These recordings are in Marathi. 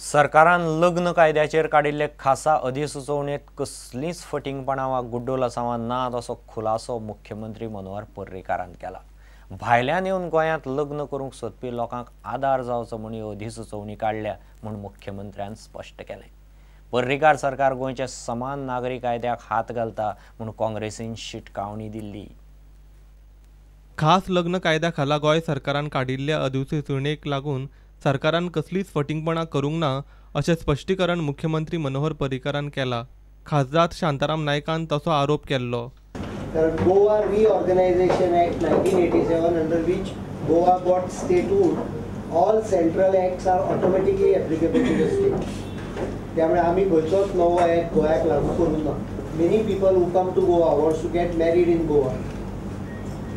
सरकारान लग्न कायद्याचेर काडिल्ले खासा अधिसुचोवणेंत कसलीच फटिंगपणां वा गुड्डोल आसावा नात असो खुलासो मुख्यमंत्री मनोहर पर्रीकारान केला। भायल्यान येवन गोंयांत लग्न करूंक सोदपी लोकांक आदार जावचो म्हूण ही अधिसुचोवणी काडल्या म्हूण मुख्यमंत्र्यान स्पश्ट केलें। पर्रीकार सरकार गोंयच्या समान नागरी कायद्याक हात घालता म्हूण काँग्रेसीन शिटकावणी दिल्ली। खास लग्न कायद्या खाला गोंय सरकारान काडिल्ल्या अधिसुचोवणेक लागून सरकारान कसलीच फटिंगपणां करूंक ना अशें स्पश्टीकरण मुख्यमंत्री मनोहर पर्रीकारान केला। खासदार शांताराम नायकान तसो आरोप केल्लो। Goa Reorganization Act 1987, under which Goa got statehood, all central acts are automatically applicable to the state. त्यामुळे आम्ही गोंयचोच नवो ऍक्ट गोंयाक लागू करूंक ना। Many people who come to Goa wants to get married in Goa.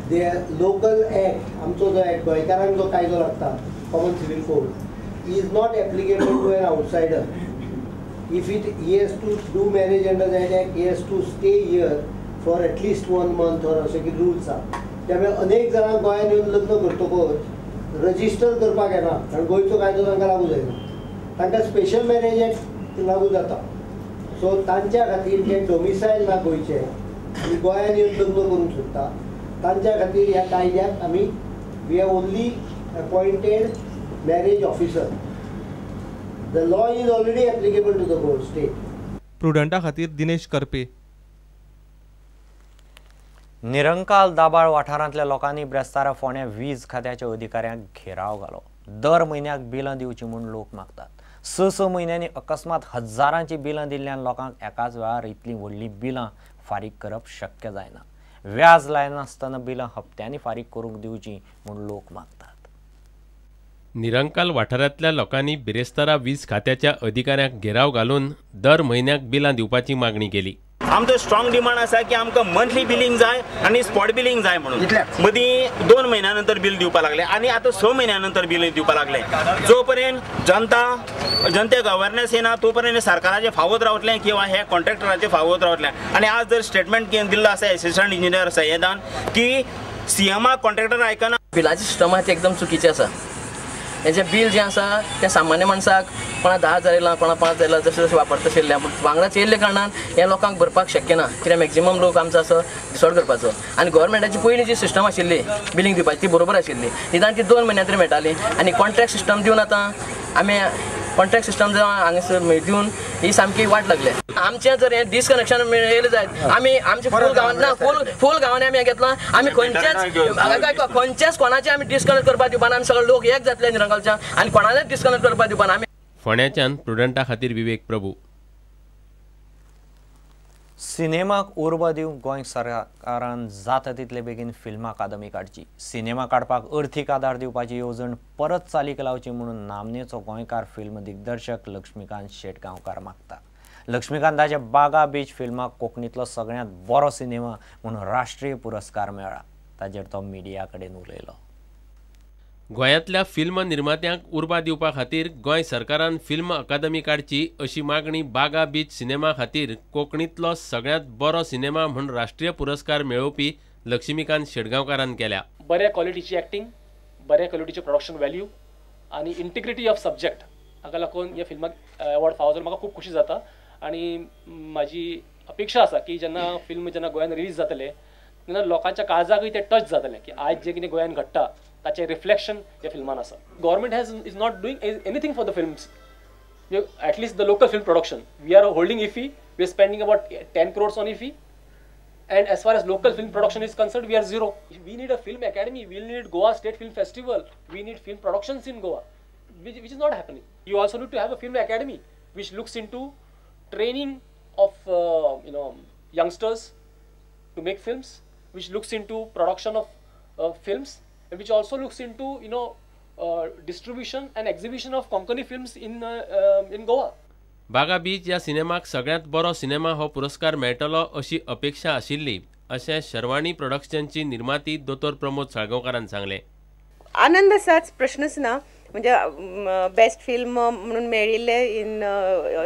Their local act, आमचो जो ऍक्ट गोंयकारांक जो कायदो लागता, Common Civil Code, is not applicable to an outsider. If he has to do marriage under that act, he has to stay here for at least 1 month or असे कितें रुल्स आसा। त्यामुळे अनेक जाणांक गोंयांत येवन लग्न करतकच रजिस्टर करपाक येना, कारण गोंयचो कायदो तांकां लागू जायना। तांकां स्पेशल मॅरेज एक्ट लागू जाता। सो तांच्या खातीर जे डोमिसायल ना गोंयचे आनी गोंयांत येवन लग्न करूंक सोदता तांच्या खातीर ह्या कायद्याक आमी we have only appointed marriage officer. The law is already applicable to the whole state. प्रुडंटा खातीर दिनेश करपे। निरंकाल दाबाळ वाठारांतल्या लोकांनी ब्रेस्तारा फोंड्या वीज खात्याच्या अधिकाऱ्यांक घेराव घालो। दर म्हयन्याक बिलां दिवची म्हूण लोक मागतात। 6 म्हयन्यांनी अकस्मात हजारांची बिलां दिल्ल्यान लोकांक एकाच वेळार इतली व्हडली बिलां फारीक करप शक्य जायना। व्याज लायनासतना बिलां हप्त्यांनी फारीक करूंक दिवची म्हूण लोक मागतात। निरंकाल वाठारांतल्या लोकांनी बिरेस्तारा वीज खात्याच्या अधिकाऱ्यांक घेराव घालून दर म्हयन्याक बिलां दिवपाची मागणी केली। आमचो स्ट्रॉंग डिमांड आसा की आमकां मंथली बिलिंग जाय आनी स्पॉट बिलिंग जाय म्हणून। मदीं 2 म्हयन्यानंतर बिल दिवपाक लागले आनी आतां 6 म्हयन्यानंतर बिल दिवपाक लागले। जो पर्यंत जनतेक अवेरनेस येना तो पर्यंत सरकाराचे फावत रावतलें किंवा हे कॉन्ट्रॅक्टराचे फावत रावतलें। आनी आज जर स्टेटमेंट दिल्लो आसा असिस्टंट इंजिनियर सय्यदान की सीएमाक कॉन्ट्रॅक्टर आयकना। बिलाचें सिस्टम आसा तें एकदम चुकीचें आसा। हेजें बिल जें आसा तें सामान्य माणसाक कोणा 10,000 येयलां कोणा 5,000 येयलां जशें जशें वापरता आशिल्लें वांगडाच येयल्ले कारणान हे लोकांक भरपाक शक्य ना। कित्याक मॅक्झिमम लोक आमचो असो डिसॉर्ड करपाचो आनी गव्हर्मेंटाची पयलीं जी सिस्टम आशिल्ली बिलिंग दिवपाची ती बरोबर आशिल्ली। निदान ती 2 म्हयन्यां तरी मेळटाली आनी कॉन्ट्रॅक्ट सिस्टम दिवन आतां आमी कॉन्ट्रॅक्ट सिस्टम जर हांगासर दिवन ही सामकी वाट लागले। आमचें जर हें डिसकनेक्शन येयलें जायत आमी आमचे फूल गांवांत ना फूल गांवांनी आमी हें घेतलां। आमी खंयचेच कोणाचें आमी डिस्कनेक्ट करपाक दिवपाना। आमी सगळे लोक एक जातले निरंकालच्यान आनी कोणालेंच डिस्कनेक्ट करपाक दिवपाना। आमी फोंड्याच्यान प्रुडंटा खातीर विवेक प्रभू। सिनेमाक उर्बा दिवंक गोंय सरकारान जाता तितले बेगीन फिल्म अकादमी काडची। सिनेमा काडपाक अर्थीक आदार दिवपाची येवजण परत चालीक लावची म्हणून नामनेचो गोंयकार फिल्म दिग्दर्शक लक्ष्मीकांत शेटगांवकार मागता। लक्ष्मीकांताच्या बागा बीच फिल्माक कोंकणीतलो सगळ्यांत बरो सिनेमा म्हणून राष्ट्रीय पुरस्कार मेळ्ळा। ताचेर तो मिडिया कडेन उलयलो। गोंयांतल्या फिल्म निर्मात्यांक उर्बा दिवपा खातीर गोंय सरकारान फिल्म अकादमी काडची अशी मागणी बागा बीच सिनेमा खातीर कोंकणीतलो सगळ्यांत बरो सिनेमा म्हूण राष्ट्रीय पुरस्कार मेळोवपी लक्ष्मीकांत शेटगांवकारान केल्या। बऱ्या क्वॉलिटीची एक्टिंग, बऱ्या क्वॉलिटीचे प्रोडक्शन वॅल्यू आनी इंटिग्रिटी ऑफ सब्जेक्ट हाका लागून ह्या फिल्माक अवॉर्ड फावो जावन म्हाका खूब खुशी जाता। आनी म्हाजी अपेक्षा आसा की जेन्ना फिल्म गोंयांत रिलीज जातले तेन्ना लोकांच्या काळजाकय ते टच जातले की आज जें कितें गोंयांत घडटा ताचें रिफ्लेक्शन ह्या फिल्मान आसा। Government is not doing anything for the films, at least the local film production. We are holding IFFI, we are spending about 10 crores on IFFI, and as far as local film production is concerned, we are zero. We need a film academy, we need Goa State Film Festival, we need film productions in Goa, which is not happening. You also need to have a film academy which looks into training of youngsters to make films, which looks into production of films, and which also looks into distribution and exhibition of Konkani films in Goa. बागा बीच या सिनेमाक सगळ्यांत बरो सिनेमा हो पुरस्कार मेळटलो अशी अपेक्षा आशिल्ली अशें शर्वाणी प्रोडक्शनची निर्माती दोतोर प्रमोद साळगांवकारान सांगलें। आनंद आसाच, प्रश्नच ना। म्हणजे बेस्ट फिल्म म्हणून मेळिल्ले इन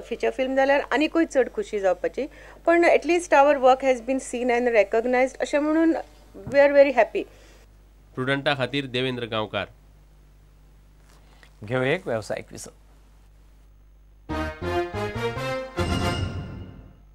फीचर फिल्म जाल्यार आनीकूय चड खुशी जावपाची। पण at least our work has been seen and recognised अशें म्हणून वी आर व्हेरी हॅपी। प्रुडंटा खातीर देवेंद्र गांवकार। घेऊ एक व्यावसायिक विसर।